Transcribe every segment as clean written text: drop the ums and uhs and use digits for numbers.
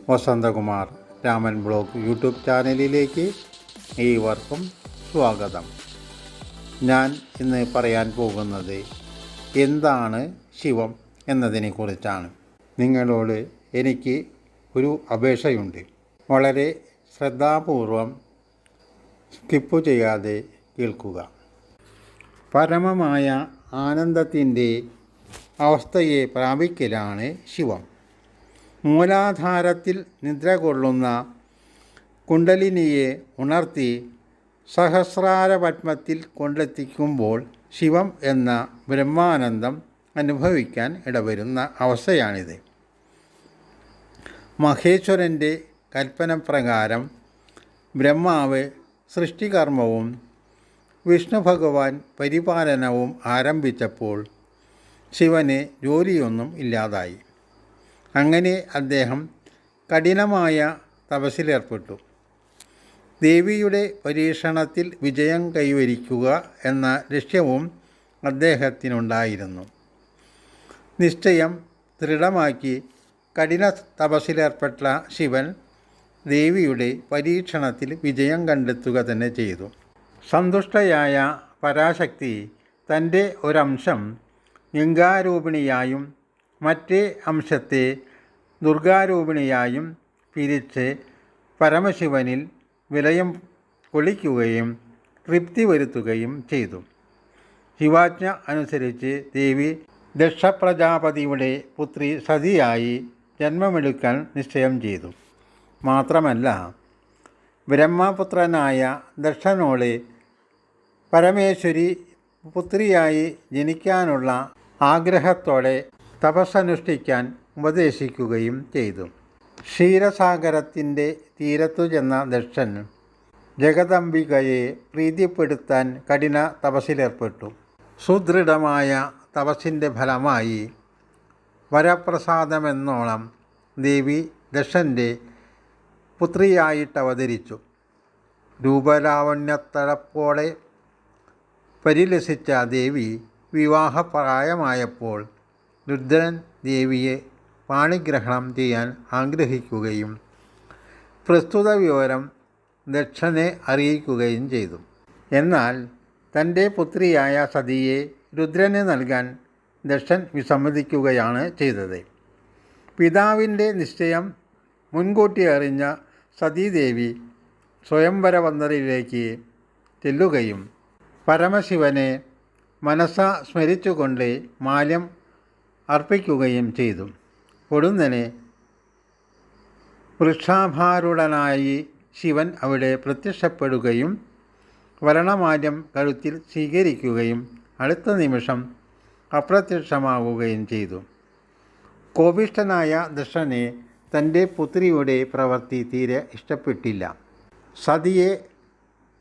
Vasanthakumar Raman blog YouTube ചാനലിലേക്ക് ഏവർക്കും സ്വാഗതം. ഞാൻ ഇന്ന് പറയാൻ പോകുന്നത് എന്താണ് ശിവം എന്നതിനെക്കുറിച്ചാണ്. നിങ്ങളോട് എനിക്ക് ഒരു അപേക്ഷയുണ്ട്. വളരെ ശ്രദ്ധാപൂർവം സ്കിപ്പ് ചെയ്യാതെ കേൾക്കുക. പരമമായ ആനന്ദത്തിൻ്റെ അവസ്ഥയെ പ്രാപിക്കലാണ് ശിവം. മൂലാധാരത്തിൽ നിദ്ര കൊള്ളുന്ന കുണ്ടലിനിയെ ഉണർത്തി സഹസ്രാര പത്മത്തിൽ കൊണ്ടെത്തിക്കുമ്പോൾ ശിവം എന്ന ബ്രഹ്മാനന്ദം അനുഭവിക്കാൻ ഇടവരുന്ന അവസ്ഥയാണിത്. മഹേശ്വരൻ്റെ കൽപ്പന പ്രകാരം ബ്രഹ്മാവ് സൃഷ്ടികർമ്മവും വിഷ്ണു ഭഗവാൻ പരിപാലനവും ആരംഭിച്ചപ്പോൾ ശിവന് ജോലിയൊന്നും ഇല്ലാതായി. അങ്ങനെ അദ്ദേഹം കഠിനമായ തപസ്സിലേർപ്പെട്ടു. ദേവിയുടെ പരീക്ഷണത്തിൽ വിജയം കൈവരിക്കുക എന്ന ലക്ഷ്യവും അദ്ദേഹത്തിനുണ്ടായിരുന്നു. നിശ്ചയം ദൃഢമാക്കി കഠിന തപസ്സിലേർപ്പെട്ട ശിവൻ ദേവിയുടെ പരീക്ഷണത്തിൽ വിജയം കണ്ടെത്തുക തന്നെ ചെയ്തു. സന്തുഷ്ടയായ പരാശക്തി തൻ്റെ ഒരംശം ഗംഗാരൂപിണിയായും മറ്റേ അംശത്തെ ദുർഗാരൂപിണിയായും പിരിച്ച് പരമശിവനിൽ വിലയം കൊള്ളിക്കുകയും തൃപ്തി വരുത്തുകയും ചെയ്തു. ശിവാജ്ഞ അനുസരിച്ച് ദേവി ദക്ഷപ്രജാപതിയുടെ പുത്രി സതിയായി ജന്മമെടുക്കാൻ നിശ്ചയം ചെയ്തു. മാത്രമല്ല, ബ്രഹ്മപുത്രനായ ദക്ഷനോട് പരമേശ്വരി പുത്രിയായി ജനിക്കാനുള്ള ആഗ്രഹത്തോടെ തപസ്സനുഷ്ഠിക്കാൻ ഉപദേശിക്കുകയും ചെയ്തു. ക്ഷീരസാഗരത്തിൻ്റെ തീരത്തു ചെന്ന ദക്ഷൻ ജഗദംബികയെ പ്രീതിപ്പെടുത്താൻ കഠിന തപസ്സിലേർപ്പെട്ടു. സുദൃഢമായ തപസ്സിൻ്റെ ഫലമായി വരപ്രസാദമെന്നോണം ദേവി ദക്ഷൻ്റെ പുത്രിയായിട്ടവതരിച്ചു. രൂപലാവണ്യത്തഴപ്പോടെ പരിലസിച്ച ദേവി വിവാഹപ്രായമായപ്പോൾ രുദ്രൻ ദേവിയെ പാണിഗ്രഹണം ചെയ്യാൻ ആഗ്രഹിക്കുകയും പ്രസ്തുത വിവരം ദക്ഷനെ അറിയിക്കുകയും ചെയ്തു. എന്നാൽ തൻ്റെ പുത്രിയായ സതിയെ രുദ്രന് നൽകാൻ ദക്ഷൻ വിസമ്മതിക്കുകയാണ് ചെയ്തത്. പിതാവിൻ്റെ നിശ്ചയം മുൻകൂട്ടി അറിഞ്ഞ സതീദേവി സ്വയംവരപന്തലിലേക്ക് ചെല്ലുകയും പരമശിവനെ മനസ്സാ സ്മരിച്ചുകൊണ്ട് മാല്യം അർപ്പിക്കുകയും ചെയ്തു. പൊടുന്നനെ വൃക്ഷാഭാരൂഢനായി ശിവൻ അവിടെ പ്രത്യക്ഷപ്പെടുകയും വരണമാല്യം കഴുത്തിൽ സ്വീകരിക്കുകയും അടുത്ത നിമിഷം അപ്രത്യക്ഷമാവുകയും ചെയ്തു. കോപിഷ്ഠനായ ദക്ഷനെ തൻ്റെ പുത്രിയുടെ പ്രവൃത്തി തീരെ ഇഷ്ടപ്പെട്ടില്ല. സതിയെ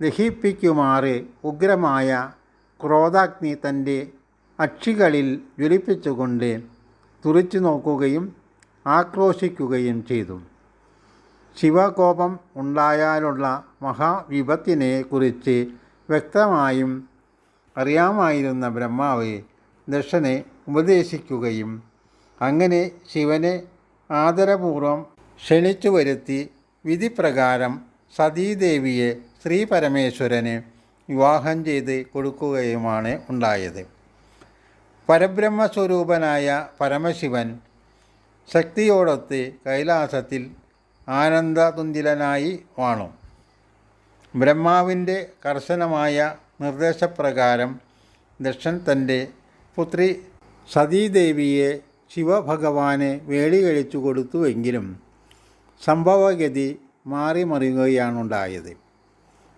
ദഹിപ്പിക്കുമാറ് ഉഗ്രമായ ക്രോധാഗ്നി തൻ്റെ അക്ഷികളിൽ ജ്വലിപ്പിച്ചുകൊണ്ട് തുറിച്ചു നോക്കുകയും ആക്രോശിക്കുകയും ചെയ്തു. ശിവകോപം ഉണ്ടായാലുള്ള മഹാവിപത്തിനെ കുറിച്ച് വ്യക്തമായും അറിയാമായിരുന്ന ബ്രഹ്മാവ് ദക്ഷനെ ഉപദേശിക്കുകയും അങ്ങനെ ശിവനെ ആദരപൂർവം ക്ഷണിച്ചു വരുത്തി വിധിപ്രകാരം സതീദേവിയെ ശ്രീ പരമേശ്വരന് വിവാഹം ചെയ്ത് കൊടുക്കുകയുമാണ് ഉണ്ടായത്. പരബ്രഹ്മസ്വരൂപനായ പരമശിവൻ ശക്തിയോടൊത്ത് കൈലാസത്തിൽ ആനന്ദതുന്തിലനായി വാണു. ബ്രഹ്മാവിൻ്റെ കർശനമായ നിർദ്ദേശപ്രകാരം ദക്ഷൻ തൻ്റെ പുത്രി സതീദേവിയെ ശിവഭഗവാന് വേളി കഴിച്ചു കൊടുത്തുവെങ്കിലും സംഭവഗതി മാറിമറിയുകയാണുണ്ടായത്.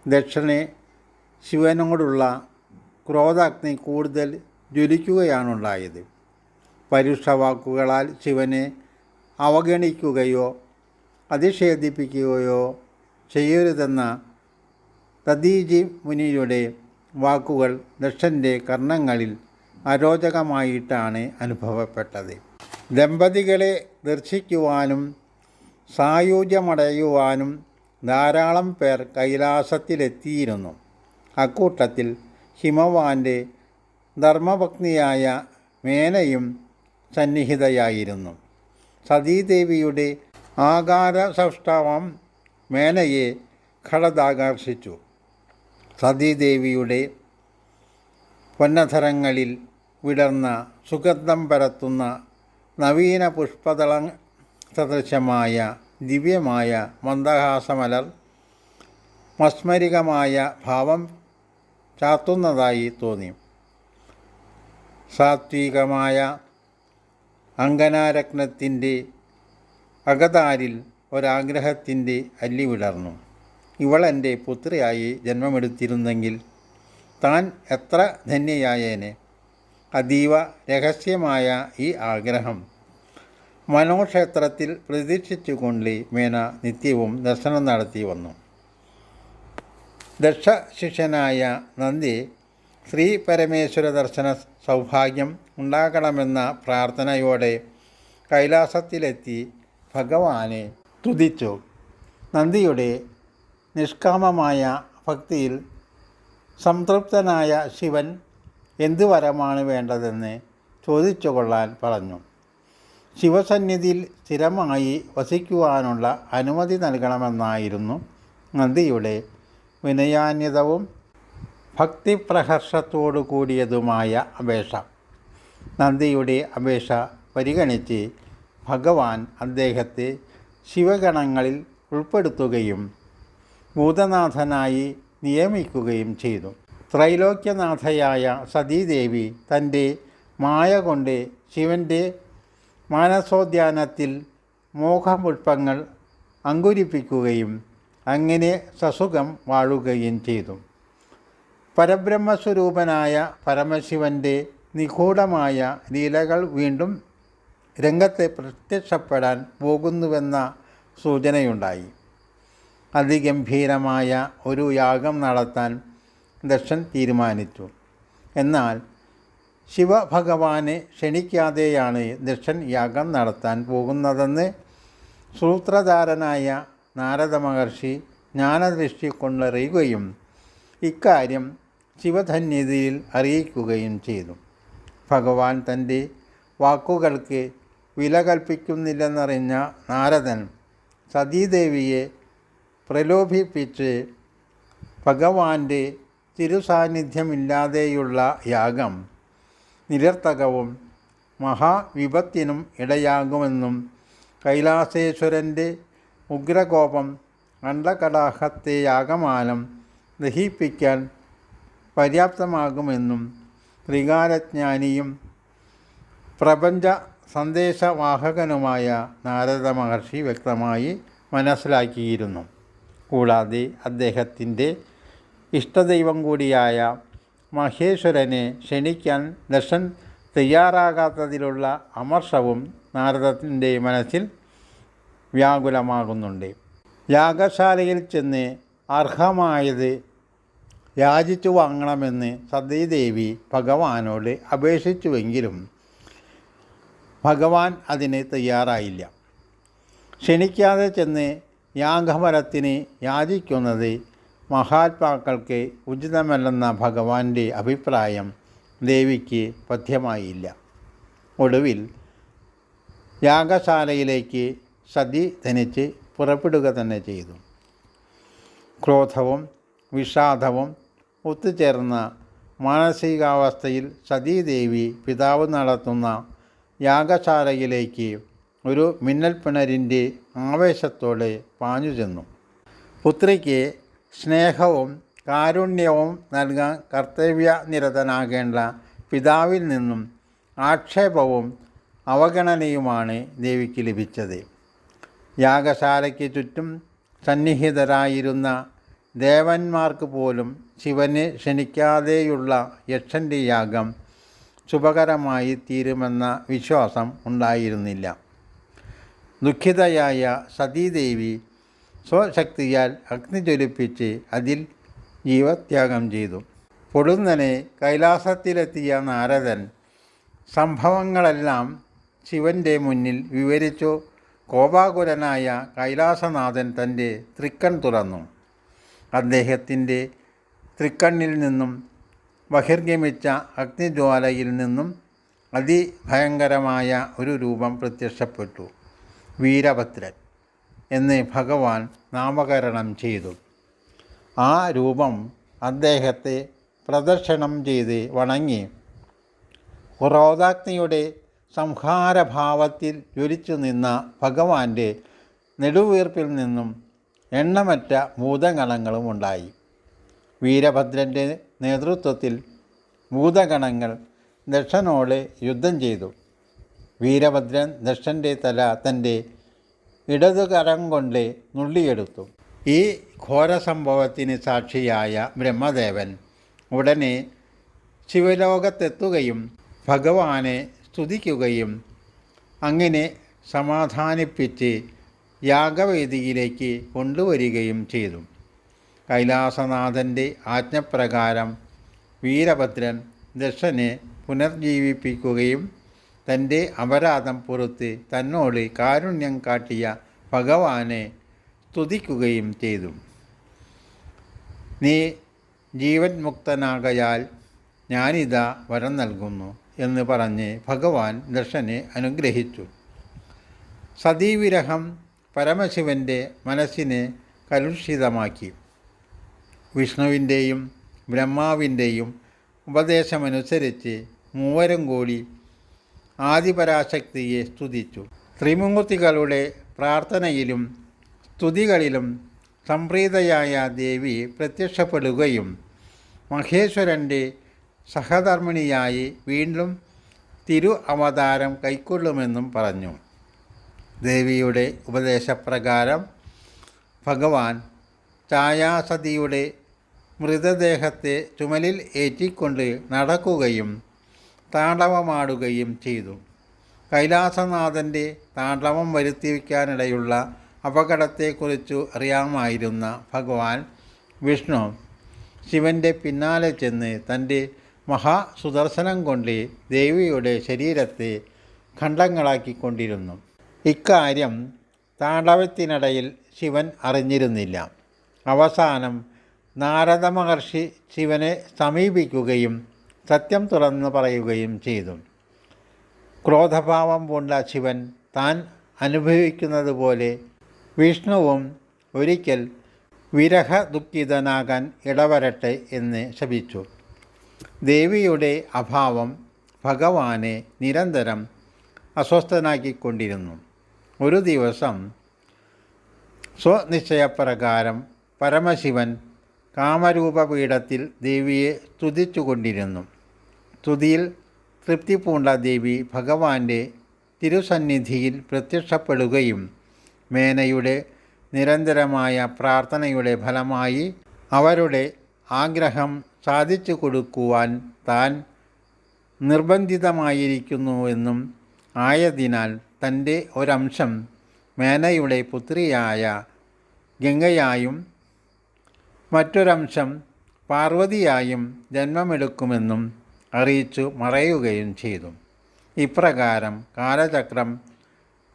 ദക്ഷനെ ശിവനോടുള്ള ക്രോധാഗ്നി കൂടുതൽ ജ്വലിക്കുകയാണുണ്ടായത്. പരുഷവാക്കുകളാൽ ശിവനെ അവഗണിക്കുകയോ അധിക്ഷേപിക്കുകയോ ചെയ്യരുതെന്ന ദദീജി മുനിയുടെ വാക്കുകൾ ദക്ഷൻ്റെ കർണങ്ങളിൽ അരോചകമായിട്ടാണ് അനുഭവപ്പെട്ടത്. ദമ്പതികളെ ദർശിക്കുവാനും സായുജ്യമടയുവാനും ധാരാളം പേർ കൈലാസത്തിലെത്തിയിരുന്നു. അക്കൂട്ടത്തിൽ ഹിമവാൻ്റെ ധർമ്മപത്നിയായ മേനയും സന്നിഹിതയായിരുന്നു. സതീദേവിയുടെ ആകാരസൗഷ്ഠവം മേനയെ ഘടദാകർഷിച്ചു. സതീദേവിയുടെ പൊന്നധരങ്ങളിൽ വിടർന്ന സുഗന്ധം പരത്തുന്ന നവീന പുഷ്പതള സദൃശമായ ദിവ്യമായ മന്ദഹാസമലർ മസ്മരികമായ ഭാവം ചാർത്തുന്നതായി തോന്നി. സാത്വികമായ അങ്കനാരത്നത്തിൻ്റെ അകതാരിൽ ഒരാഗ്രഹത്തിൻ്റെ അല്ലി വിടർന്നു. ഇവളെൻ്റെ പുത്രിയായി ജന്മമെടുത്തിരുന്നെങ്കിൽ താൻ എത്ര ധന്യയായേനെ. അതീവ രഹസ്യമായ ഈ ആഗ്രഹം മനോക്ഷേത്രത്തിൽ പ്രതീക്ഷിച്ചുകൊണ്ട് മേന നിത്യവും ദർശനം നടത്തി വന്നു. ദക്ഷ ശിഷ്യനായ നന്ദി ശ്രീ പരമേശ്വര ദർശന സൗഭാഗ്യം ഉണ്ടാകണമെന്ന പ്രാർത്ഥനയോടെ കൈലാസത്തിലെത്തി ഭഗവാനെ സ്തുതിച്ചു. നന്ദിയുടെ നിഷ്കാമമായ ഭക്തിയിൽ സംതൃപ്തനായ ശിവൻ എന്തു വരമാണ് വേണ്ടതെന്ന് ചോദിച്ചുകൊള്ളാൻ പറഞ്ഞു. ശിവസന്നിധിയിൽ സ്ഥിരമായി വസിക്കുവാനുള്ള അനുമതി നൽകണമെന്നായിരുന്നു നന്ദിയുടെ വിനയാന്വിതവും ഭക്തിപ്രഹർഷത്തോടു കൂടിയതുമായ അപേക്ഷ. നന്ദിയുടെ അപേക്ഷ പരിഗണിച്ച് ഭഗവാൻ അദ്ദേഹത്തെ ശിവഗണങ്ങളിൽ ഉൾപ്പെടുത്തുകയും ഭൂതനാഥനായി നിയമിക്കുകയും ചെയ്തു. ത്രൈലോക്യനാഥയായ സതീദേവി തൻ്റെ മായ കൊണ്ട് ശിവൻ്റെ മാനസോദ്യാനത്തിൽ മോഹപുഷ്പങ്ങൾ അങ്കുരിപ്പിക്കുകയും അങ്ങനെ സസുഖം വാഴുകയും ചെയ്തു. പരബ്രഹ്മസ്വരൂപനായ പരമശിവൻ്റെ നിഗൂഢമായ ലീലകൾ വീണ്ടും രംഗത്ത് പ്രത്യക്ഷപ്പെടാൻ പോകുന്നുവെന്ന സൂചനയുണ്ടായി. അതിഗംഭീരമായ ഒരു യാഗം നടത്താൻ ദക്ഷൻ തീരുമാനിച്ചു. എന്നാൽ ശിവഭഗവാനെ ക്ഷണിക്കാതെയാണ് ദക്ഷൻ യാഗം നടത്താൻ പോകുന്നതെന്ന് സൂത്രധാരനായ നാരദ മഹർഷി ജ്ഞാനദൃഷ്ടി കൊണ്ടറിയുകയും ഇക്കാര്യം ശിവസന്നിധിയിൽ അറിയിക്കുകയും ചെയ്തു. ഭഗവാൻ തൻ്റെ വാക്കുകൾക്ക് വില കൽപ്പിക്കുന്നില്ലെന്നറിഞ്ഞ നാരദൻ സതീദേവിയെ പ്രലോഭിപ്പിച്ച് ഭഗവാന്റെ തിരുസാന്നിധ്യമില്ലാതെയുള്ള യാഗം നിരർത്ഥകവും മഹാവിപത്തിനും ഇടയാകുമെന്നും കൈലാസേശ്വരൻ്റെ ഉഗ്രകോപം അണ്ഡകടാഹത്തെ യാഗമാലം ദഹിപ്പിക്കാൻ പര്യാപ്തമാകുമെന്നും ത്രികാലജ്ഞാനിയും പ്രപഞ്ച സന്ദേശവാഹകനുമായ നാരദ മഹർഷി വ്യക്തമായി മനസ്സിലാക്കിയിരുന്നു. കൂടാതെ അദ്ദേഹത്തിൻ്റെ ഇഷ്ടദൈവം കൂടിയായ മഹേശ്വരനെ ക്ഷണിക്കാൻ ദക്ഷൻ തയ്യാറാകാത്തതിലുള്ള അമർഷവും നാരദത്തിൻ്റെ മനസ്സിൽ വ്യാകുലമാകുന്നുണ്ട്. യാഗശാലയിൽ ചെന്ന് അർഹമായത് യാചിച്ചു വാങ്ങണമെന്ന് സതീദേവി ഭഗവാനോട് അപേക്ഷിച്ചുവെങ്കിലും ഭഗവാൻ അതിന് തയ്യാറായില്ല. ക്ഷണിക്കാതെ ചെന്ന് യാഗഫലത്തിന് യാചിക്കുന്നത് മഹാത്മാക്കൾക്ക് ഉചിതമല്ലെന്ന ഭഗവാന്റെ അഭിപ്രായം ദേവിക്ക് പഥ്യമായില്ല. ഒടുവിൽ യാഗശാലയിലേക്ക് സതി ധനിച്ച് പുറപ്പെടുക തന്നെ ചെയ്തു. ക്രോധവും വിഷാദവും ഒത്തുചേർന്ന മാനസികാവസ്ഥയിൽ സതീദേവി പിതാവ് നടത്തുന്ന യാഗശാലയിലേക്ക് ഒരു മിന്നൽപ്പിണരിൻ്റെ ആവേശത്തോടെ പാഞ്ഞു ചെന്നു. പുത്രിക്ക് സ്നേഹവും കാരുണ്യവും നൽകാൻ കർത്തവ്യനിരതനാകേണ്ട പിതാവിൽ നിന്നും ആക്ഷേപവും അവഗണനയുമാണ് ദേവിക്ക് ലഭിച്ചത്. യാഗശാലയ്ക്ക് ചുറ്റും സന്നിഹിതരായിരുന്ന ദേവന്മാർക്ക് പോലും ശിവനെ ക്ഷണിക്കാതെയുള്ള യക്ഷൻ്റെ യാഗം ശുഭകരമായി തീരുമെന്ന വിശ്വാസം ഉണ്ടായിരുന്നില്ല. ദുഃഖിതയായ സതീദേവി സ്വശക്തിയാൽ അഗ്നി ജ്വലിപ്പിച്ച് അതിൽ ജീവത്യാഗം ചെയ്തു. പൊടുന്നനെ കൈലാസത്തിലെത്തിയ നാരദൻ സംഭവങ്ങളെല്ലാം ശിവൻ്റെ മുന്നിൽ വിവരിച്ചു. കോപാകുലനായ കൈലാസനാഥൻ തൻ്റെ തൃക്കൺ തുറന്നു. അദ്ദേഹത്തിൻ്റെ തൃക്കണ്ണിൽ നിന്നും ബഹിർഗമിച്ച അഗ്നിജ്വാലയിൽ നിന്നും അതിഭയങ്കരമായ ഒരു രൂപം പ്രത്യക്ഷപ്പെട്ടു. വീരഭദ്രൻ. എന്ന് ഭഗവാൻ നാമകരണം ചെയ്തു. ആ രൂപം അദ്ദേഹത്തെ പ്രദക്ഷിണം ചെയ്ത് വണങ്ങി ക്രോധാഗ്നിയുടെ സംഹാരഭാവത്തിൽ ജ്വലിച്ചു നിന്ന ഭഗവാന്റെ നെടുവീർപ്പിൽ നിന്നും എണ്ണമറ്റ ഭൂതഗണങ്ങളും ഉണ്ടായി. വീരഭദ്രൻ്റെ നേതൃത്വത്തിൽ ഭൂതഗണങ്ങൾ ദക്ഷനോട് യുദ്ധം ചെയ്തു. വീരഭദ്രൻ ദക്ഷൻ്റെ തല തൻ്റെ ഇടതുകരം കൊണ്ട് നുള്ളിയെടുത്തു. ഈ ഘോരസംഭവത്തിന് സാക്ഷിയായ ബ്രഹ്മദേവൻ ഉടനെ ശിവലോകത്തെത്തുകയും ഭഗവാനെ സ്തുതിക്കുകയും അങ്ങനെ സമാധാനിപ്പിച്ച് യാഗവേദിയിലേക്ക് കൊണ്ടുവരികയും ചെയ്തു. കൈലാസനാഥൻ്റെ ആജ്ഞപ്രകാരം വീരഭദ്രൻ ദക്ഷനെ പുനർജീവിപ്പിക്കുകയും തൻ്റെ അപരാധം പുറത്ത് തന്നോട് കാരുണ്യം കാട്ടിയ ഭഗവാനെ സ്തുതിക്കുകയും ചെയ്തു. നീ ജീവൻ മുക്തനാകയാൽ ഞാനിതാ വരം നൽകുന്നു എന്ന് പറഞ്ഞ് ഭഗവാൻ ദക്ഷനെ അനുഗ്രഹിച്ചു. സതീവിരഹം പരമശിവൻ്റെ മനസ്സിനെ കലുഷിതമാക്കി. വിഷ്ണുവിൻ്റെയും ബ്രഹ്മാവിൻ്റെയും ഉപദേശമനുസരിച്ച് മൂവരും കൂടി ആദിപരാശക്തിയെ സ്തുതിച്ചു. ത്രിമൂർത്തികളുടെ പ്രാർത്ഥനയിലും സ്തുതികളിലും സംപ്രീതയായ ദേവി പ്രത്യക്ഷപ്പെടുകയും മഹേശ്വരൻ്റെ സഹധർമ്മിണിയായി വീണ്ടും തിരു അവതാരം കൈക്കൊള്ളുമെന്നും പറഞ്ഞു. ദേവിയുടെ ഉപദേശപ്രകാരം ഭഗവാൻ ഛായാസതിയുടെ മൃതദേഹത്തെ ചുമലിൽ ഏറ്റിക്കൊണ്ട് നടക്കുകയും താണ്ഡവമാടുകയും ചെയ്തു. കൈലാസനാഥൻ്റെ താണ്ഡവം വരുത്തിവയ്ക്കാനിടയുള്ള അപകടത്തെക്കുറിച്ചു അറിയാമായിരുന്ന ഭഗവാൻ വിഷ്ണു ശിവൻ്റെ പിന്നാലെ ചെന്ന് തൻ്റെ മഹാസുദർശനം കൊണ്ട് ദേവിയുടെ ശരീരത്തെ ഖണ്ഡങ്ങളാക്കിക്കൊണ്ടിരുന്നു. ഇക്കാര്യം താണ്ഡവത്തിനിടയിൽ ശിവൻ അറിഞ്ഞിരുന്നില്ല. അവസാനം നാരദ മഹർഷി ശിവനെ സമീപിക്കുകയും സത്യം തുറന്നു പറയുകയും ചെയ്തു. ക്രോധഭാവം പൂണ്ട ശിവൻ താൻ അനുഭവിക്കുന്നത് പോലെ വിഷ്ണുവും ഒരിക്കൽ വിരഹദുഃഖിതനാകാൻ ഇടവരട്ടെ എന്ന് ശപിച്ചു. ദേവിയുടെ അഭാവം ഭഗവാനെ നിരന്തരം അസ്വസ്ഥനാക്കിക്കൊണ്ടിരുന്നു. ഒരു ദിവസം സ്വനിശ്ചയപ്രകാരം പരമശിവൻ കാമരൂപപീഠത്തിൽ ദേവിയെ സ്തുതിച്ചുകൊണ്ടിരുന്നു. സ്തുതിയിൽ തൃപ്തി പൂണ്ട ദേവി ഭഗവാന്റെ തിരുസന്നിധിയിൽ പ്രത്യക്ഷപ്പെടുകയും മേനയുടെ നിരന്തരമായ പ്രാർത്ഥനയുടെ ഫലമായി അവരുടെ ആഗ്രഹം സാധിച്ചു കൊടുക്കുവാൻ താൻ നിർബന്ധിതമായിരിക്കുന്നുവെന്നും ആയതിനാൽ തൻ്റെ ഒരംശം മേനയുടെ പുത്രിയായ ഗംഗയായും മറ്റൊരംശം പാർവതിയായും ജന്മമെടുക്കുമെന്നും അറിയിച്ചു മറയുകയും ചെയ്തു. ഇപ്രകാരം കാലചക്രം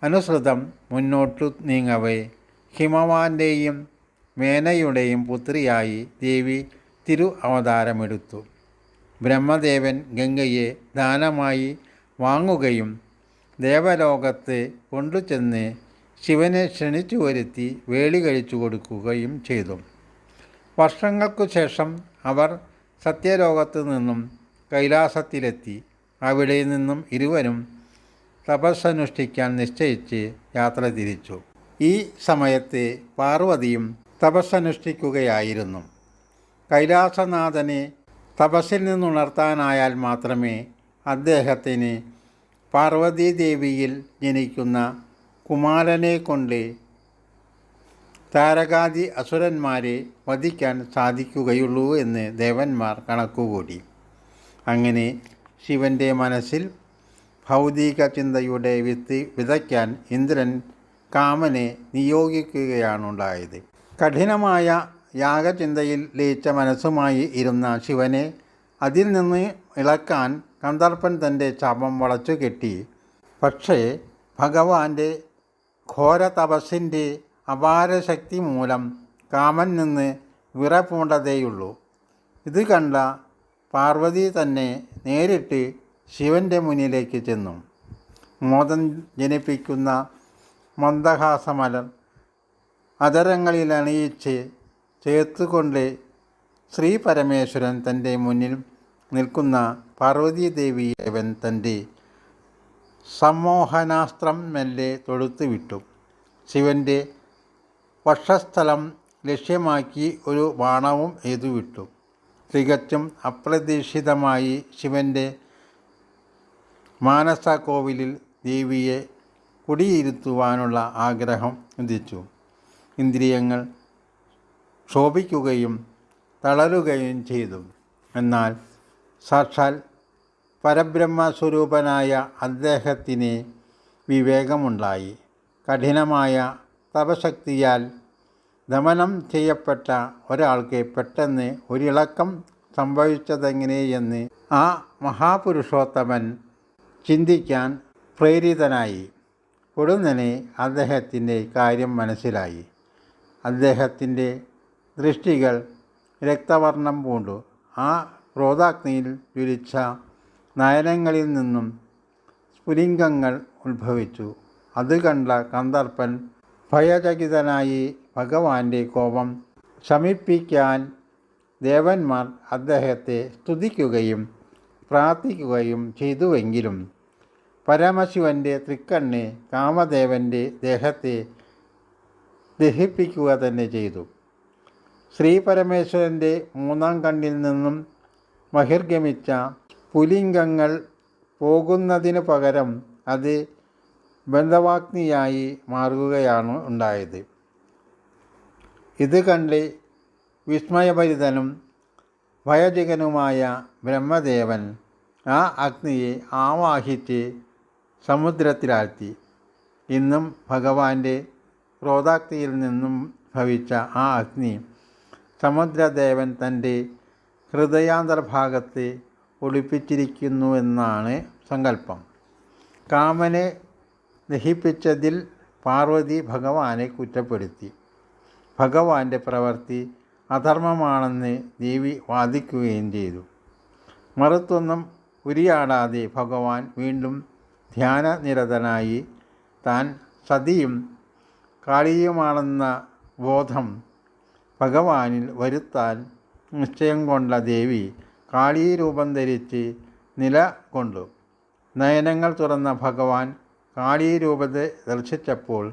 അനുസൃതം മുന്നോട്ടു നീങ്ങവേ ഹിമവാന്റെയും മേനയുടെയും പുത്രിയായി ദേവി തിരു അവതാരമെടുത്തു. ബ്രഹ്മദേവൻ ഗംഗയെ ദാനമായി വാങ്ങുകയും ദേവലോകത്ത് കൊണ്ടുചെന്ന് ശിവനെ ക്ഷണിച്ചു വരുത്തി വേളി കഴിച്ചു കൊടുക്കുകയും ചെയ്തു. വർഷങ്ങൾക്കു ശേഷം അവർ സത്യലോകത്തു നിന്നും കൈലാസത്തിലെത്തി. അവിടെ നിന്നും ഇരുവരും തപസ്സനുഷ്ഠിക്കാൻ നിശ്ചയിച്ച് യാത്ര തിരിച്ചു. ഈ സമയത്ത് പാർവതിയും തപസ്സനുഷ്ഠിക്കുകയായിരുന്നു. കൈലാസനാഥനെ തപസ്സിൽ നിന്നുണർത്താനായാൽ മാത്രമേ അദ്ദേഹത്തിന് പാർവതീദേവിയിൽ ജനിക്കുന്ന കുമാരനെ കൊണ്ട് താരകാദി അസുരന്മാരെ വധിക്കാൻ സാധിക്കുകയുള്ളൂ എന്ന് ദേവന്മാർ കണക്കുകൂടി. അങ്ങനെ ശിവൻ്റെ മനസ്സിൽ ഭൗതിക ചിന്തയുടെ വിത്ത് വിതയ്ക്കാൻ ഇന്ദ്രൻ കാമനെ നിയോഗിക്കുകയാണുണ്ടായത്. കഠിനമായ യാഗചിന്തയിൽ ലയിച്ച മനസ്സുമായി ഇരുന്ന ശിവനെ അതിൽ നിന്ന് ഇളക്കാൻ കന്ദർപ്പൻ തൻ്റെ ശാപം വളച്ചു കെട്ടി. പക്ഷേ ഭഗവാന്റെ ഘോര തപസ്സിൻ്റെ അപാരശക്തി മൂലം കാമൻ നിന്ന് വിറപൂണ്ടതേയുള്ളൂ. ഇത് കണ്ട പാർവതി തന്നെ നേരിട്ട് ശിവൻ്റെ മുന്നിലേക്ക് ചെന്നു. മോദം ജനിപ്പിക്കുന്ന മന്ദഹാസമലർ അധരങ്ങളിൽ അണിയിച്ച് ചേർത്തുകൊണ്ട് ശ്രീ പരമേശ്വരൻ തൻ്റെ മുന്നിൽ നിൽക്കുന്ന പാർവതീദേവിയെ അവൻ തൻ്റെ സമ്മോഹനാസ്ത്രം മെല്ലെ തൊടുത്തുവിട്ടു. ശിവൻ്റെ വക്ഷസ്ഥലം ലക്ഷ്യമാക്കി ഒരു ബാണവും എയ്തുവിട്ടു. തികച്ചും അപ്രതീക്ഷിതമായി ശിവൻ്റെ മാനസകോവിലിൽ ദേവിയെ കുടിയിരുത്തുവാനുള്ള ആഗ്രഹം ഉദിച്ചു. ഇന്ദ്രിയങ്ങൾ ക്ഷോഭിക്കുകയും തളരുകയും ചെയ്തു. എന്നാൽ സാക്ഷാൽ പരബ്രഹ്മസ്വരൂപനായ അദ്ദേഹത്തിന് വിവേകമുണ്ടായി. കഠിനമായ തപശക്തിയാൽ ദമനം ചെയ്യപ്പെട്ട ഒരാൾക്ക് പെട്ടെന്ന് ഒരിളക്കം സംഭവിച്ചതെങ്ങനെയെന്ന് ആ മഹാപുരുഷോത്തമൻ ചിന്തിക്കാൻ പ്രേരിതനായി. പൊടുന്നനെ അദ്ദേഹത്തിൻ്റെ കാര്യം മനസ്സിലായി. അദ്ദേഹത്തിൻ്റെ ദൃഷ്ടികൾ രക്തവർണം പൂണ്ടു. ആ ക്രോധാഗ്നിയിൽ ജ്വലിച്ച നയനങ്ങളിൽ നിന്നും സ്ഫുലിംഗങ്ങൾ ഉത്ഭവിച്ചു. അത് കണ്ട കന്ദർപ്പൻ ഭയചകിതനായി ഭഗവാന്റെ കോപം ശമിപ്പിക്കാൻ ദേവന്മാർ അദ്ദേഹത്തെ സ്തുതിക്കുകയും പ്രാർത്ഥിക്കുകയും ചെയ്തുവെങ്കിലും പരമശിവൻ്റെ തൃക്കണ്ണ് കാമദേവൻ്റെ ദേഹത്തെ ദഹിപ്പിക്കുക തന്നെ ചെയ്തു. ശ്രീ പരമേശ്വരൻ്റെ മൂന്നാം കണ്ണിൽ നിന്നും ബഹിർഗമിച്ച പുലിംഗങ്ങൾ പോകുന്നതിനു പകരം അത് ബന്ധവാഗ്നിയായി മാറുകയാണ് ഉണ്ടായത്. ഇത് കണ്ട് വിസ്മയഭരിതനും ഭയജകനുമായ ബ്രഹ്മദേവൻ ആ അഗ്നിയെ ആവാഹിച്ച് സമുദ്രത്തിലാഴ്ത്തി. ഇന്നും ഭഗവാന്റെ ക്രോധാഗ്നിയിൽ നിന്നും ഭവിച്ച ആ അഗ്നി സമുദ്രദേവൻ തൻ്റെ ഹൃദയാന്തർഭാഗത്ത് ഒളിപ്പിച്ചിരിക്കുന്നുവെന്നാണ് സങ്കല്പം. കാമനെ ദഹിപ്പിച്ചതിൽ പാർവതി ഭഗവാനെ കുറ്റപ്പെടുത്തി. ഭഗവാന്റെ പ്രവൃത്തി അധർമ്മമാണെന്ന് ദേവി വാദിക്കുകയും ചെയ്തു. മറുത്തൊന്നും ഉരിയാടാതെ ഭഗവാൻ വീണ്ടും ധ്യാനനിരതനായി. താൻ സതിയും കാളിയുമാണെന്ന ബോധം ഭഗവാനിൽ വരുത്താൻ നിശ്ചയം കൊണ്ട ദേവി കാളീരൂപം ധരിച്ച് നിലകൊണ്ടു. നയനങ്ങൾ തുറന്ന ഭഗവാൻ കാളീരൂപത്തെ ദർശിച്ചപ്പോൾ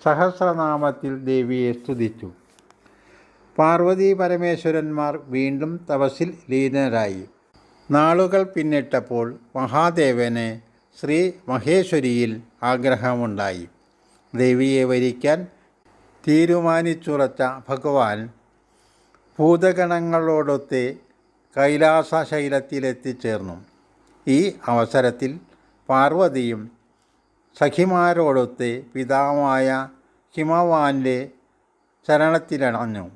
സഹസ്രനാമത്തിൽ ദേവിയെ സ്തുതിച്ചു. പാർവതി പരമേശ്വരന്മാർ വീണ്ടും തപസ്സിൽ ലീനരായി. നാളുകൾ പിന്നിട്ടപ്പോൾ മഹാദേവന് ശ്രീ മഹേശ്വരിയിൽ ആഗ്രഹമുണ്ടായി. ദേവിയെ വരിക്കാൻ തീരുമാനിച്ചുറച്ച ഭഗവാൻ ഭൂതഗണങ്ങളോടൊത്ത് കൈലാസശൈലത്തിലെത്തിച്ചേർന്നു. ഈ അവസരത്തിൽ പാർവതിയും സഖിമാരോടൊത്ത് പിതാവായ ഹിമവാന്റെ ശരണത്തിലണഞ്ഞു.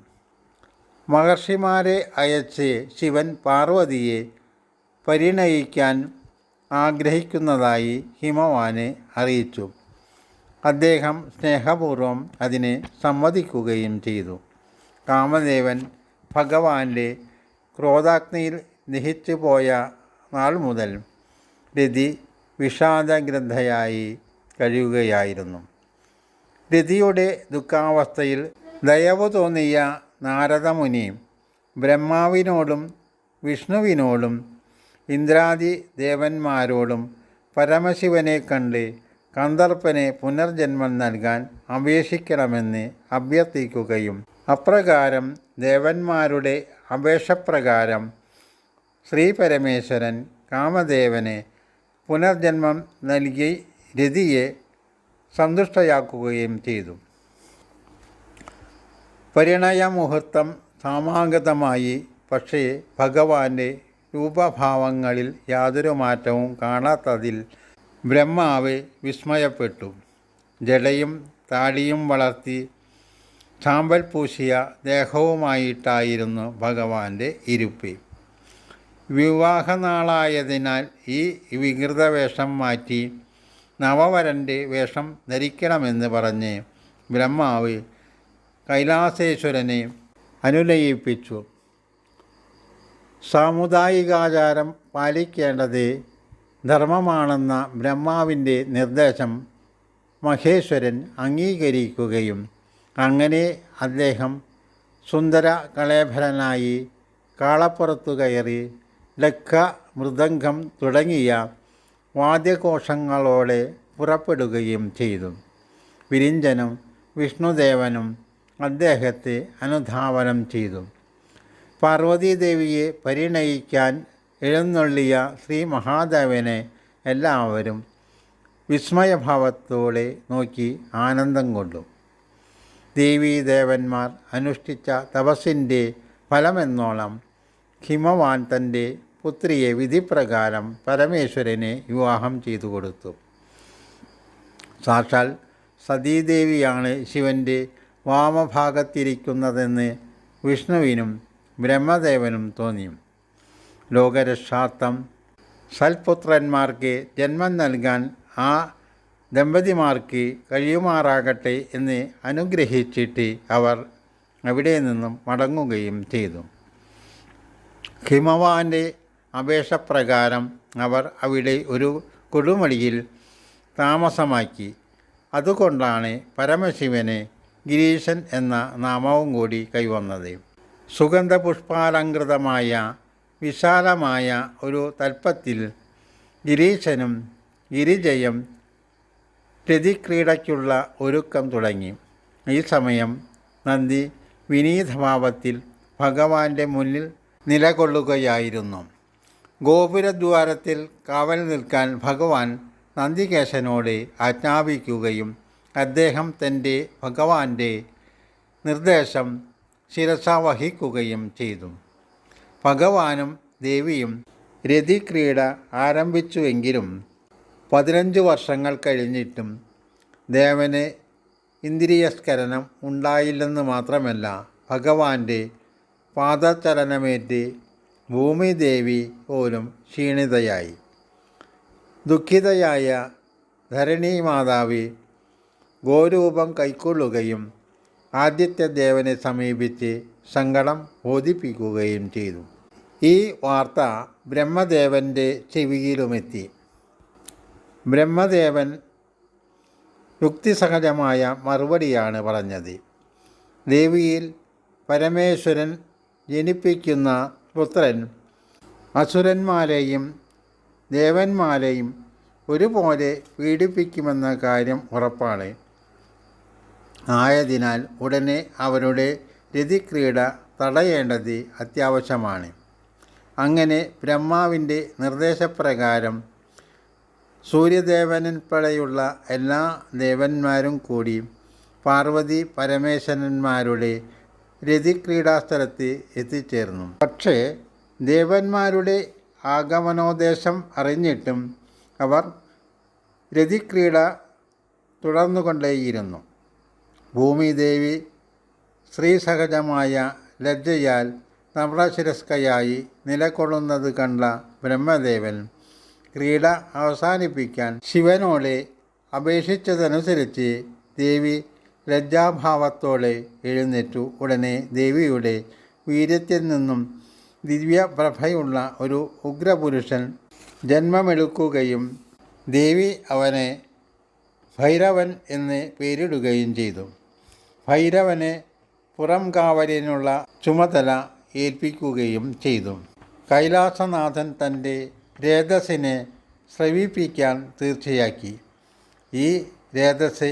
മഹർഷിമാരെ അയച്ച് ശിവൻ പാർവതിയെ പരിണയിക്കാൻ ആഗ്രഹിക്കുന്നതായി ഹിമവാനെ അറിയിച്ചു. അദ്ദേഹം സ്നേഹപൂർവ്വം അതിനെ സമ്മതിക്കുകയും ചെയ്തു. കാമദേവൻ ഭഗവാന്റെ ക്രോധാഗ്നിയിൽ ദഹിച്ചു പോയ നാൾ മുതൽ രതി വിഷാദഗ്രന്ഥയായി കഴിയുകയായിരുന്നു. രതിയുടെ ദുഃഖാവസ്ഥയിൽ ദയവ് തോന്നിയ നാരദമുനി ബ്രഹ്മാവിനോടും വിഷ്ണുവിനോടും ഇന്ദ്രാദി ദേവന്മാരോടും പരമശിവനെ കണ്ട് കന്ദർപ്പനെ പുനർജന്മം നൽകാൻ അപേക്ഷിക്കണമെന്ന് അഭ്യർത്ഥിക്കുകയും അപ്രകാരം ദേവന്മാരുടെ അപേക്ഷപ്രകാരം ശ്രീ പരമേശ്വരൻ കാമദേവനെ പുനർജന്മം നൽകി രതിയെ സന്തുഷ്ടയാക്കുകയും ചെയ്തു. പരിണയമുഹൂർത്തം സമാഗതമായി. പക്ഷേ ഭഗവാന്റെ രൂപഭാവങ്ങളിൽ യാതൊരു മാറ്റവും കാണാത്തതിൽ ബ്രഹ്മാവ് വിസ്മയപ്പെട്ടു. ജടയും താടിയും വളർത്തി ചാമ്പൽ പൂശിയ ദേഹവുമായിട്ടായിരുന്നു ഭഗവാന്റെ ഇരിപ്പ്. വിവാഹനാളായതിനാൽ ഈ വികൃതവേഷം മാറ്റി നവവരൻ്റെ വേഷം ധരിക്കണമെന്ന് പറഞ്ഞ് ബ്രഹ്മാവ് കൈലാസേശ്വരനെ അനുനയിപ്പിച്ചു. സാമുദായികാചാരം പാലിക്കേണ്ടത് ധർമ്മമാണെന്ന ബ്രഹ്മാവിൻ്റെ നിർദ്ദേശം മഹേശ്വരൻ അംഗീകരിക്കുകയും അങ്ങനെ അദ്ദേഹം സുന്ദര കളേഭരനായി കാളപ്പുറത്തു കയറി ലക്ക, മൃദംഗം തുടങ്ങിയ വാദ്യഘോഷങ്ങളോടെ പുറപ്പെടുകയും ചെയ്തു. വിരിഞ്ചനും വിഷ്ണുദേവനും അദ്ദേഹത്തെ അനുധാവനം ചെയ്തു. പാർവതീദേവിയെ പരിണയിക്കാൻ എഴുന്നള്ളിയ ശ്രീ മഹാദേവനെ എല്ലാവരും വിസ്മയഭാവത്തോടെ നോക്കി ആനന്ദം കൊണ്ടു. ദേവീദേവന്മാർ അനുഷ്ഠിച്ച തപസ്സിൻ്റെ ഫലമെന്നോണം ഹിമവാൻ തൻ്റെ പുത്രിയെ വിധിപ്രകാരം പരമേശ്വരനെ വിവാഹം ചെയ്തു കൊടുത്തു. സാക്ഷാൽ സതീദേവിയാണ് ശിവൻ്റെ വാമഭാഗത്തിരിക്കുന്നതെന്ന് വിഷ്ണുവിനും ബ്രഹ്മദേവനും തോന്നി. ലോകരക്ഷാർത്ഥം സൽപുത്രന്മാർക്ക് ജന്മം നൽകാൻ ആ ദമ്പതിമാർക്ക് കഴിയുമാറാകട്ടെ എന്ന് അനുഗ്രഹിച്ചിട്ട് അവർ അവിടെ നിന്നും മടങ്ങുകയും ചെയ്തു. ഹിമവാൻ്റെ അപേക്ഷപ്രകാരം അവർ അവിടെ ഒരു കൊടുമുടിയിൽ താമസമാക്കി. അതുകൊണ്ടാണ് പരമശിവന് ഗിരീശൻ എന്ന നാമവും കൂടി കൈവന്നത്. സുഗന്ധപുഷ്പാലങ്കൃതമായ വിശാലമായ ഒരു തൽപ്പത്തിൽ ഗിരീശനും ഗിരിജയും രതിക്രീഡയ്ക്കുള്ള ഒരുക്കം തുടങ്ങി. ഈ സമയം നന്ദി വിനീതഭാവത്തിൽ ഭഗവാന്റെ മുന്നിൽ നിലകൊള്ളുകയായിരുന്നു. ഗോപുരദ്വാരത്തിൽ കാവൽ നിൽക്കാൻ ഭഗവാൻ നന്ദികേശനോട് ആജ്ഞാപിക്കുകയും അദ്ദേഹം തൻ്റെ ഭഗവാന്റെ നിർദ്ദേശം ശിരസ വഹിക്കുകയും ചെയ്തു. ഭഗവാനും ദേവിയും രതിക്രീഡ ആരംഭിച്ചുവെങ്കിലും 15 വർഷങ്ങൾ കഴിഞ്ഞിട്ടും ദേവന് ഇന്ദ്രിയസ്ഖലനം ഉണ്ടായില്ലെന്ന് മാത്രമല്ല, ഭഗവാന്റെ പാദചലനമേറ്റ് ഭൂമിദേവി പോലും ക്ഷീണിതയായി. ദുഃഖിതയായ ധരണീമാതാവ് ഗോരൂപം കൈക്കൊള്ളുകയും ആദ്യത്തെ ദേവനെ സമീപിച്ച് സങ്കടം ബോധിപ്പിക്കുകയും ചെയ്തു. ഈ വാർത്ത ബ്രഹ്മദേവൻ്റെ ചെവിയിലുമെത്തി. ബ്രഹ്മദേവൻ യുക്തിസഹജമായ മറുപടിയാണ് പറഞ്ഞത്. ദേവിയിൽ പരമേശ്വരൻ ജനിപ്പിക്കുന്ന പുത്രൻ അസുരന്മാരെയും ദേവന്മാരെയും ഒരുപോലെ പീഡിപ്പിക്കുമെന്ന കാര്യം ഉറപ്പാണ്. ആയതിനാൽ ഉടനെ അവരുടെ രതിക്രീഡ തടയേണ്ടത് അത്യാവശ്യമാണ്. അങ്ങനെ ബ്രഹ്മാവിൻ്റെ നിർദ്ദേശപ്രകാരം സൂര്യദേവനുൾപ്പെടെയുള്ള എല്ലാ ദേവന്മാരും കൂടി പാർവതി പരമേശ്വരന്മാരുടെ രതിക്രീഡാസ്ഥലത്ത് എത്തിച്ചേർന്നു. പക്ഷേ ദേവന്മാരുടെ ആഗമനോദ്ദേശം അറിഞ്ഞിട്ടും അവർ രതിക്രീഡ തുടർന്നുകൊണ്ടേയിരുന്നു. ഭൂമിദേവി സ്ത്രീസഹജമായ ലജ്ജയാൽ നമ്രശിരസ്കയായി നിലകൊള്ളുന്നത് കണ്ട ബ്രഹ്മദേവൻ ക്രീഡ അവസാനിപ്പിക്കാൻ ശിവനോട് അപേക്ഷിച്ചതനുസരിച്ച് ദേവി ലജ്ജാഭാവത്തോടെ എഴുന്നേറ്റു. ഉടനെ ദേവിയുടെ വീര്യത്തിൽ നിന്നും ദിവ്യപ്രഭയുള്ള ഒരു ഉഗ്രപുരുഷൻ ജന്മമെടുക്കുകയും ദേവി അവനെ ഭൈരവൻ എന്ന് പേരിടുകയും ചെയ്തു. ഭൈരവനെ പുറംകാവലിനുള്ള ചുമതല ഏൽപ്പിക്കുകയും ചെയ്തു. കൈലാസനാഥൻ തൻ്റെ രേതസ്സിനെ സ്രവിപ്പിക്കാൻ തീർച്ചയാക്കി. ഈ രേതസ്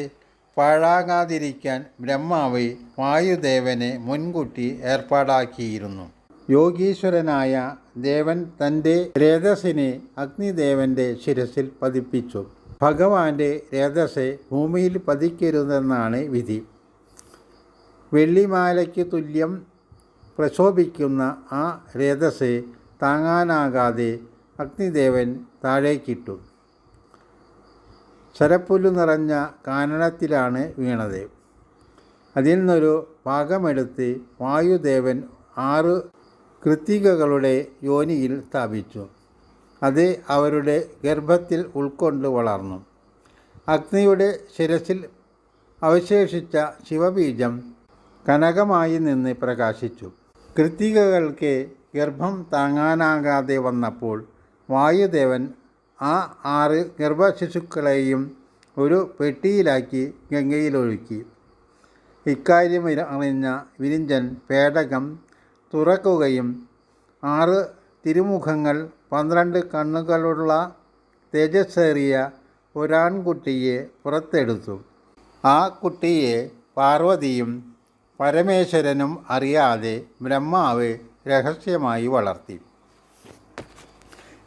പാഴാകാതിരിക്കാൻ ബ്രഹ്മാവ് വായുദേവനെ മുൻകൂട്ടി ഏർപ്പാടാക്കിയിരുന്നു. യോഗീശ്വരനായ ദേവൻ തൻ്റെ രേതസ്സിനെ അഗ്നിദേവൻ്റെ ശിരസിൽ പതിപ്പിച്ചു. ഭഗവാന്റെ രേതസ് ഭൂമിയിൽ പതിക്കരുതെന്നാണ് വിധി. വെള്ളിമാലയ്ക്ക് തുല്യം പ്രശോഭിക്കുന്ന ആ രേതസ് താങ്ങാനാകാതെ അഗ്നിദേവൻ താഴേക്കിട്ടു. ശരപ്പുല്ലു നിറഞ്ഞ കാനനത്തിലാണ് വീണത്. അതിൽ നിന്നൊരു ഭാഗമെടുത്ത് വായുദേവൻ 6 കൃത്തികകളുടെ യോനിയിൽ സ്ഥാപിച്ചു. അത് അവരുടെ ഗർഭത്തിൽ ഉൾക്കൊണ്ട് വളർന്നു. അഗ്നിയുടെ ശിരസിൽ അവശേഷിച്ച ശിവബീജം കനകമായി നിന്ന് പ്രകാശിച്ചു. കൃത്തികകൾക്ക് ഗർഭം താങ്ങാനാകാതെ വന്നപ്പോൾ വായുദേവൻ ആ 6 ഗർഭശിശുക്കളെയും ഒരു പെട്ടിയിലാക്കി ഗംഗയിലൊഴുക്കി. ഇക്കാര്യം അറിഞ്ഞ വിരിഞ്ചൻ പേടകം തുറക്കുകയും 6 തിരുമുഖങ്ങൾ 12 കണ്ണുകളുള്ള തേജസ്സേറിയ ഒരാൺകുട്ടിയെ പുറത്തെടുത്തു. ആ കുട്ടിയെ പാർവതിയും പരമേശ്വരനും അറിയാതെ ബ്രഹ്മാവ് രഹസ്യമായി വളർത്തി.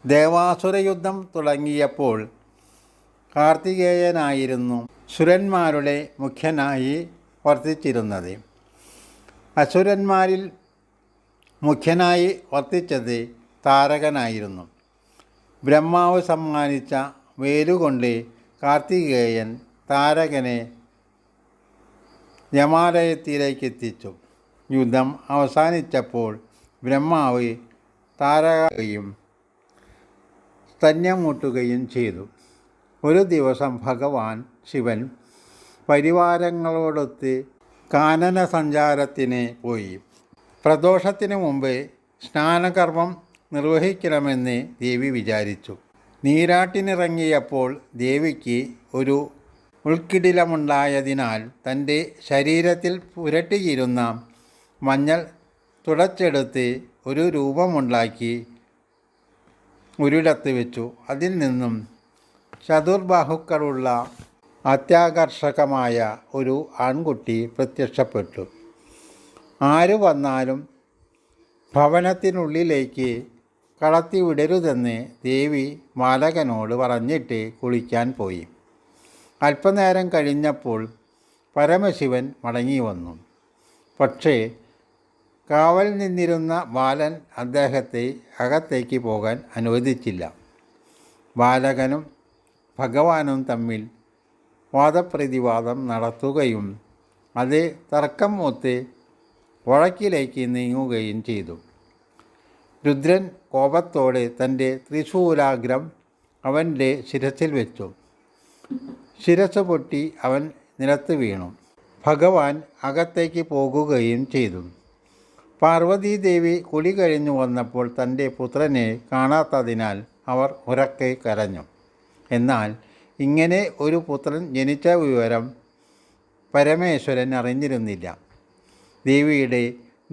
ദേവാസുരയുദ്ധം തുടങ്ങിയപ്പോൾ കാർത്തികേയനായിരുന്നു സുരന്മാരുടെ മുഖ്യനായി വർത്തിച്ചിരുന്നത്. അസുരന്മാരിൽ മുഖ്യനായി വർത്തിച്ചത് താരകനായിരുന്നു. ബ്രഹ്മാവ് സമ്മാനിച്ച വേലുകൊണ്ട് കാർത്തികേയൻ താരകനെ യമാലയത്തിലേക്ക് എത്തിച്ചു. യുദ്ധം അവസാനിച്ചപ്പോൾ ബ്രഹ്മാവ് താരകയും സ്തന്യമൂട്ടുകയും ചെയ്തു. ഒരു ദിവസം ഭഗവാൻ ശിവൻ പരിവാരങ്ങളോടൊത്ത് കാനന സഞ്ചാരത്തിന് പോയി. പ്രദോഷത്തിന് മുമ്പ് സ്നാനകർമ്മം നിർവഹിക്കണമെന്ന് ദേവി വിചാരിച്ചു. നീരാട്ടിനിറങ്ങിയപ്പോൾ ദേവിക്ക് ഒരു ഉൾക്കിടിലമുണ്ടായതിനാൽ തൻ്റെ ശരീരത്തിൽ പുരട്ടിയിരുന്ന മഞ്ഞൾ തുടച്ചെടുത്ത് ഒരു രൂപമുണ്ടാക്കി ഒരിടത്ത് വെച്ചു. അതിൽ നിന്നും ചതുർബാഹുക്കളുള്ള അത്യാകർഷകമായ ഒരു ആൺകുട്ടി പ്രത്യക്ഷപ്പെട്ടു. ആര് വന്നാലും ഭവനത്തിനുള്ളിലേക്ക് കടത്തിവിടരുതെന്ന് ദേവി ബാലകനോട് പറഞ്ഞിട്ട് കുളിക്കാൻ പോയി. അല്പനേരം കഴിഞ്ഞപ്പോൾ പരമശിവൻ മടങ്ങി വന്നു. പക്ഷേ കാവൽ നിന്നിരുന്ന ബാലൻ അദ്ദേഹത്തെ അകത്തേക്ക് പോകാൻ അനുവദിച്ചില്ല. ബാലകനും ഭഗവാനും തമ്മിൽ വാദപ്രതിവാദം നടത്തുകയും അത് തർക്കം മൂത്ത് വഴക്കിലേക്ക് നീങ്ങുകയും ചെയ്തു. രുദ്രൻ കോപത്തോടെ തൻ്റെ ത്രിശൂലാഗ്രം അവൻ്റെ ശിരസിൽ വെച്ചു. ശിരസ് പൊട്ടി അവൻ നിലത്ത് വീണു. ഭഗവാൻ അകത്തേക്ക് പോകുകയും ചെയ്തു. പാർവതീദേവി കുളി കഴിഞ്ഞു വന്നപ്പോൾ തൻ്റെ പുത്രനെ കാണാത്തതിനാൽ അവർ ഉറക്കെ കരഞ്ഞു. എന്നാൽ ഇങ്ങനെ ഒരു പുത്രൻ ജനിച്ച വിവരം പരമേശ്വരൻ അറിഞ്ഞിരുന്നില്ല. ദേവിയുടെ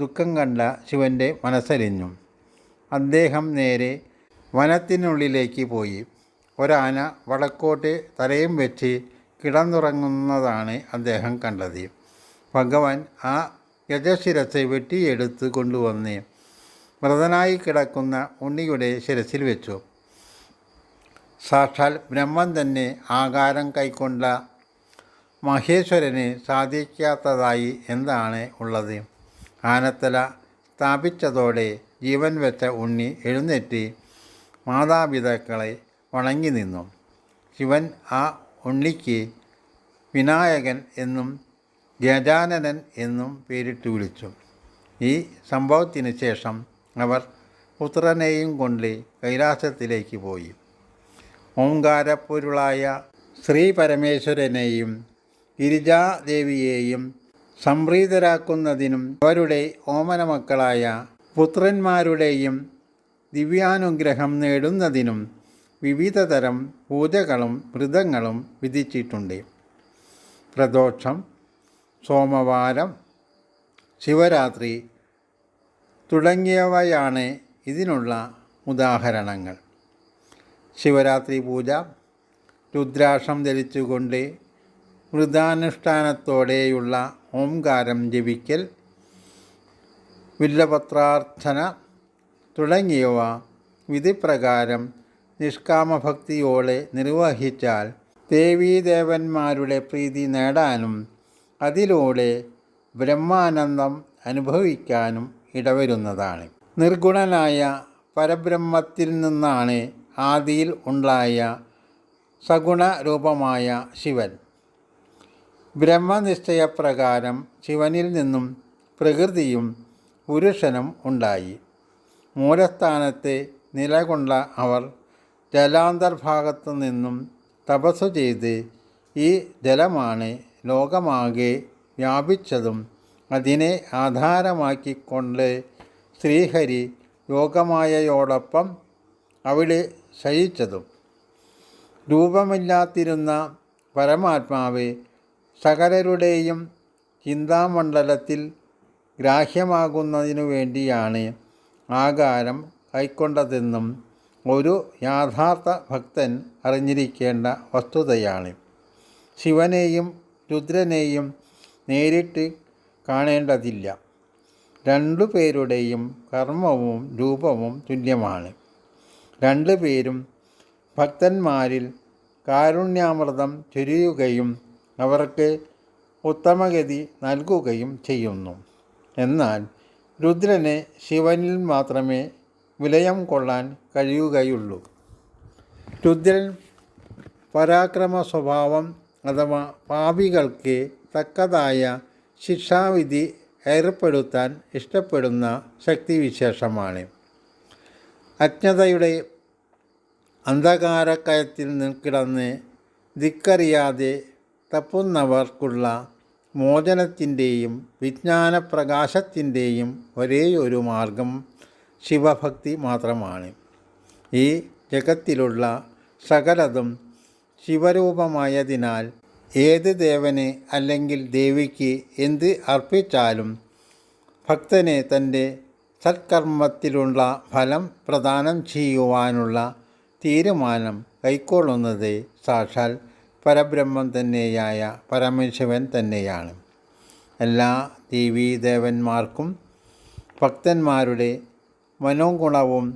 ദുഃഖം കണ്ട ശിവൻ്റെ മനസ്സലിഞ്ഞു. അദ്ദേഹം നേരെ വനത്തിനുള്ളിലേക്ക് പോയി. ഒരാന വടക്കോട്ട് തലയും വെച്ച് കിടന്നുറങ്ങുന്നതാണ് അദ്ദേഹം കണ്ടത്. ഭഗവാൻ ആ ഗജശിരസ് വെട്ടിയെടുത്ത് കൊണ്ടുവന്ന് മൃതനായി കിടക്കുന്ന ഉണ്ണിയുടെ ശിരസിൽ വെച്ചു. സാക്ഷാൽ ബ്രഹ്മൻ തന്നെ ആകാരം കൈക്കൊണ്ട മഹേശ്വരന് സാധിക്കാത്തതായി എന്താണ് ഉള്ളത്? ആനത്തല സ്ഥാപിച്ചതോടെ ജീവൻ വെച്ച ഉണ്ണി എഴുന്നേറ്റ് മാതാപിതാക്കളെ വണങ്ങി നിന്നു. ശിവൻ ആ ഉണ്ണിക്ക് വിനായകൻ എന്നും ഗജാനനൻ എന്നും പേരിട്ട് വിളിച്ചു. ഈ സംഭവത്തിന് ശേഷം അവർ പുത്രനെയും കൊണ്ട് കൈലാസത്തിലേക്ക് പോയി. ഓംകാരപ്പൊരുളായ ശ്രീ പരമേശ്വരനെയും ഗിരിജാദേവിയെയും സംപ്രീതരാക്കുന്നതിനും അവരുടെ ഓമനമക്കളായ പുത്രന്മാരുടെയും ദിവ്യാനുഗ്രഹം നേടുന്നതിനും വിവിധതരം പൂജകളും വ്രതങ്ങളും വിധിച്ചിട്ടുണ്ട്. പ്രദോഷം, സോമവാരം, ശിവരാത്രി തുടങ്ങിയവയാണ് ഇതിനുള്ള ഉദാഹരണങ്ങൾ. ശിവരാത്രി പൂജ രുദ്രാക്ഷം ധരിച്ചുകൊണ്ട് വ്രതാനുഷ്ഠാനത്തോടെയുള്ള ഓംകാരം ജപിക്കൽ, വില്ലപത്രാർത്ഥന തുടങ്ങിയവ വിധിപ്രകാരം നിഷ്കാമഭക്തിയോടെ നിർവഹിച്ചാൽ ദേവീദേവന്മാരുടെ പ്രീതി നേടാനും അതിലൂടെ ബ്രഹ്മാനന്ദം അനുഭവിക്കാനും ഇടവരുന്നതാണ്. നിർഗുണനായ പരബ്രഹ്മത്തിൽ നിന്നാണ് ആദിയിൽ ഉണ്ടായ സഗുണ രൂപമായ ശിവൻ. ബ്രഹ്മനിശ്ചയപ്രകാരം ശിവനിൽ നിന്നും പ്രകൃതിയും പുരുഷനും ഉണ്ടായി. മൂലസ്ഥാനത്ത് നിലകൊണ്ട അവർ ജലാന്തർഭാഗത്തു നിന്നും തപസ്സു ചെയ്ത് ഈ ജലമാണ് ലോകമാകെ വ്യാപിച്ചതും അതിനെ ആധാരമാക്കിക്കൊണ്ട് ശ്രീഹരി യോഗമായയോടൊപ്പം അവിടെ ശയിച്ചതും. രൂപമില്ലാതിരുന്ന പരമാത്മാവ് സകലരുടെയും ചിന്താമണ്ഡലത്തിൽ ഗ്രാഹ്യമാകുന്നതിനു വേണ്ടിയാണ് ആകാരം കൈക്കൊണ്ടതെന്നും ഒരു യഥാർത്ഥ ഭക്തൻ അറിഞ്ഞിരിക്കേണ്ട വസ്തുതയാണ്. ശിവനെയും രുദ്രനെയും നേരിട്ട് കാണേണ്ടതില്ല. രണ്ടുപേരുടെയും കർമ്മവും രൂപവും തുല്യമാണ്. രണ്ടുപേരും ഭക്തന്മാരിൽ കാരുണ്യാമൃതം ചൊരിയുകയും അവർക്ക് ഉത്തമഗതി നൽകുകയും ചെയ്യുന്നു. എന്നാൽ രുദ്രന് ശിവനിൽ മാത്രമേ വിലയം കൊള്ളാൻ കഴിയുകയുള്ളൂ. രുദ്രൻ പരാക്രമ സ്വഭാവം അഥവാ പാപികൾക്ക് തക്കതായ ശിക്ഷാവിധി ഏർപ്പെടുത്താൻ ഇഷ്ടപ്പെടുന്ന ശക്തിവിശേഷമാണ്. അജ്ഞതയുടെ അന്ധകാരക്കയത്തിൽ കിടന്ന് ദിക്കറിയാതെ തപ്പുന്നവർക്കുള്ള മോചനത്തിൻ്റെയും വിജ്ഞാനപ്രകാശത്തിൻ്റെയും ഒരേയൊരു മാർഗം ശിവഭക്തി മാത്രമാണ്. ഈ ജഗത്തിലുള്ള സകലതും ശിവരൂപമായതിനാൽ ഏത് ദേവന് അല്ലെങ്കിൽ ദേവിക്ക് എന്ത് അർപ്പിച്ചാലും ഭക്തനെ തൻ്റെ സത്കർമ്മത്തിലുള്ള ഫലം പ്രദാനം ചെയ്യുവാനുള്ള തീരുമാനം കൈക്കൊള്ളുന്നത് സാക്ഷാൽ പരബ്രഹ്മം തന്നെയായ പരമശിവൻ തന്നെയാണ്. എല്ലാ ദേവീദേവന്മാർക്കും ഭക്തന്മാരുടെ മനോഗുണവും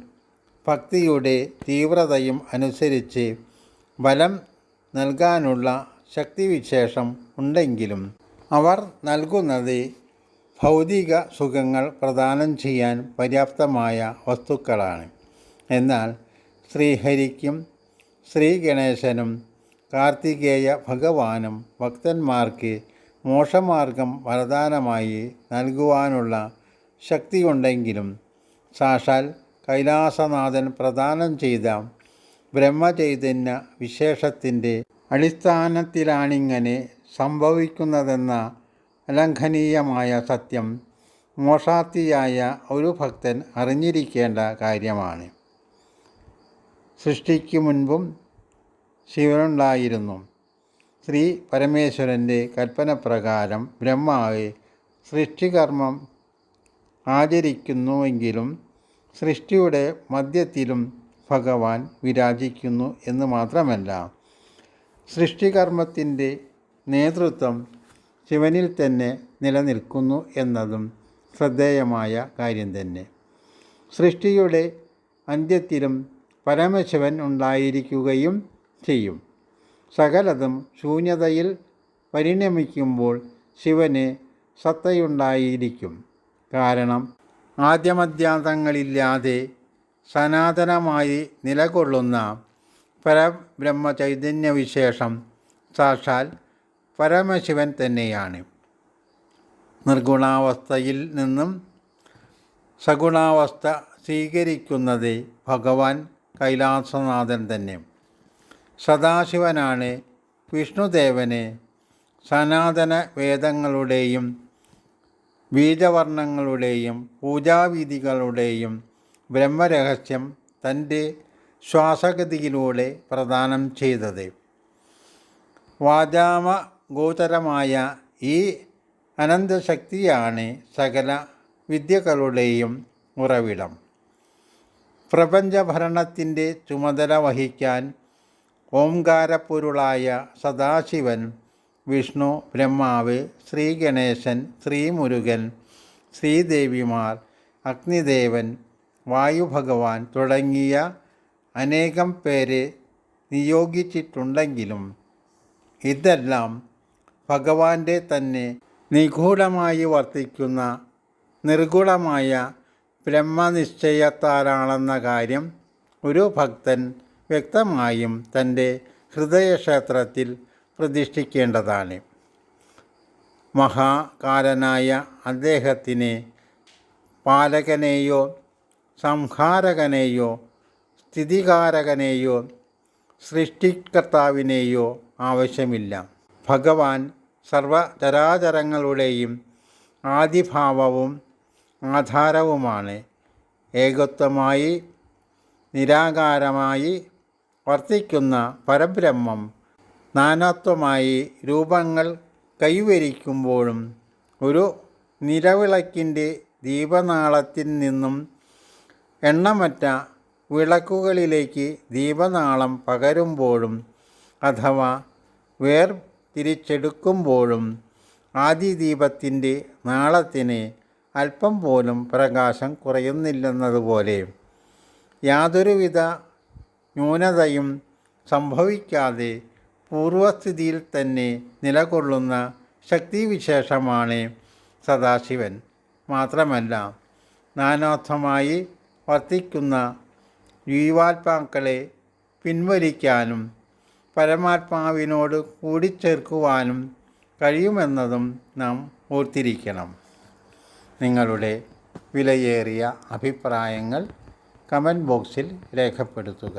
ഭക്തിയുടെ തീവ്രതയും അനുസരിച്ച് ബലം നൽകാനുള്ള ശക്തിവിശേഷം ഉണ്ടെങ്കിലും അവർ നൽകുന്നത് ഭൗതിക സുഖങ്ങൾ പ്രദാനം ചെയ്യാൻ പര്യാപ്തമായ വസ്തുക്കളാണ്. എന്നാൽ ശ്രീഹരിക്കും ശ്രീഗണേശനും കാർത്തികേയ ഭഗവാനും ഭക്തന്മാർക്ക് മോക്ഷമാർഗം വരദാനമായി നൽകുവാനുള്ള ശക്തിയുണ്ടെങ്കിലും സാക്ഷാൽ കൈലാസനാഥൻ പ്രദാനം ചെയ്ത ബ്രഹ്മചൈതന്യ വിശേഷത്തിൻ്റെ അടിസ്ഥാനത്തിലാണിങ്ങനെ സംഭവിക്കുന്നതെന്ന അലംഘനീയമായ സത്യം മോക്ഷാർത്ഥിയായ ഒരു ഭക്തൻ അറിഞ്ഞിരിക്കേണ്ട കാര്യമാണ്. സൃഷ്ടിക്ക് മുൻപും ശിവനുണ്ടായിരുന്നു. ശ്രീ പരമേശ്വരൻ്റെ കൽപ്പനപ്രകാരം ബ്രഹ്മാവ് സൃഷ്ടികർമ്മം ആചരിക്കുന്നുവെങ്കിലും സൃഷ്ടിയുടെ മധ്യത്തിലും ഭഗവാൻ വിരാജിക്കുന്നു എന്ന് മാത്രമല്ല, സൃഷ്ടികർമ്മത്തിൻ്റെ നേതൃത്വം ശിവനിൽ തന്നെ നിലനിൽക്കുന്നു എന്നതും ശ്രദ്ധേയമായ കാര്യം തന്നെ. സൃഷ്ടിയുടെ അന്ത്യത്തിലും പരമശിവൻ ഉണ്ടായിരിക്കുകയും ചെയ്യും. സകലതും ശൂന്യതയിൽ പരിണമിക്കുമ്പോൾ ശിവന് സത്തയുണ്ടായിരിക്കും. കാരണം ആദ്യമധ്യാന്തങ്ങളില്ലാതെ സനാതനമായി നിലകൊള്ളുന്ന പരബ്രഹ്മചൈതന്യവിശേഷം സാക്ഷാൽ പരമശിവൻ തന്നെയാണ്. നിർഗുണാവസ്ഥയിൽ നിന്നും സഗുണാവസ്ഥ സ്വീകരിക്കുന്നത് ഭഗവാൻ കൈലാസനാഥൻ തന്നെ. സദാശിവനാണ് വിഷ്ണുദേവന് സനാതന വേദങ്ങളുടെയും ബീജവർണ്ണങ്ങളുടെയും പൂജാവിധികളുടെയും ബ്രഹ്മരഹസ്യം തൻ്റെ ശ്വാസഗതിയിലൂടെ പ്രദാനം ചെയ്തത്. വാചാമഗോചരമായ ഈ അനന്തശക്തിയാണ് സകല വിദ്യകളുടെയും ഉറവിടം. പ്രപഞ്ചഭരണത്തിൻ്റെ ചുമതല വഹിക്കാൻ ഓംകാരപ്പൊരുളായ സദാശിവൻ, വിഷ്ണു, ബ്രഹ്മാവ്, ശ്രീഗണേശൻ, ശ്രീമുരുകൻ, ശ്രീദേവിമാർ, അഗ്നിദേവൻ, വായുഭഗവാൻ തുടങ്ങിയ അനേകം പേരെ നിയോഗിച്ചിട്ടുണ്ടെങ്കിലും ഇതെല്ലാം ഭഗവാന്റെ തന്നെ നിഗൂഢമായി വർത്തിക്കുന്ന നിർഗുണമായ ബ്രഹ്മനിശ്ചയത്താലാണെന്ന കാര്യം ഒരു ഭക്തൻ വ്യക്തമായും തൻ്റെ ഹൃദയക്ഷേത്രത്തിൽ പ്രതിഷ്ഠിക്കേണ്ടതാണ്. മഹാകാലനായ അദ്ദേഹത്തിന് പാലകനെയോ സംഹാരകനെയോ സ്ഥിതികാരകനെയോ സൃഷ്ടികർത്താവിനെയോ ആവശ്യമില്ല. ഭഗവാൻ സർവചരാചരങ്ങളുടെയും ആദിഭാവവും ആധാരവുമാണ്. ഏകത്വമായി നിരാകാരമായി വർത്തിക്കുന്ന പരബ്രഹ്മം നാനാത്വമായി രൂപങ്ങൾ കൈവരിക്കുമ്പോഴും ഒരു നിലവിളക്കിൻ്റെ ദീപനാളത്തിൽ നിന്നും എണ്ണമറ്റ വിളക്കുകളിലേക്ക് ദീപനാളം പകരുമ്പോഴും അഥവാ വേർതിരിച്ചെടുക്കുമ്പോഴും ആദ്യ ദീപത്തിൻ്റെ നാളത്തിന് അല്പം പോലും പ്രകാശം കുറയുന്നില്ലെന്നതുപോലെ യാതൊരുവിധ ന്യൂനതയും സംഭവിക്കാതെ പൂർവസ്ഥിതിയിൽ തന്നെ നിലകൊള്ളുന്ന ശക്തിവിശേഷമാണ് സദാശിവൻ. മാത്രമല്ല, നാനാർത്ഥമായി വർത്തിക്കുന്ന ജീവാത്മാക്കളെ പിൻവലിക്കാനും പരമാത്മാവിനോട് കൂടിച്ചേർക്കുവാനും കഴിയുമെന്നതും നാം ഓർത്തിരിക്കണം. നിങ്ങളുടെ വിലയേറിയ അഭിപ്രായങ്ങൾ കമൻറ്റ് ബോക്സിൽ രേഖപ്പെടുത്തുക.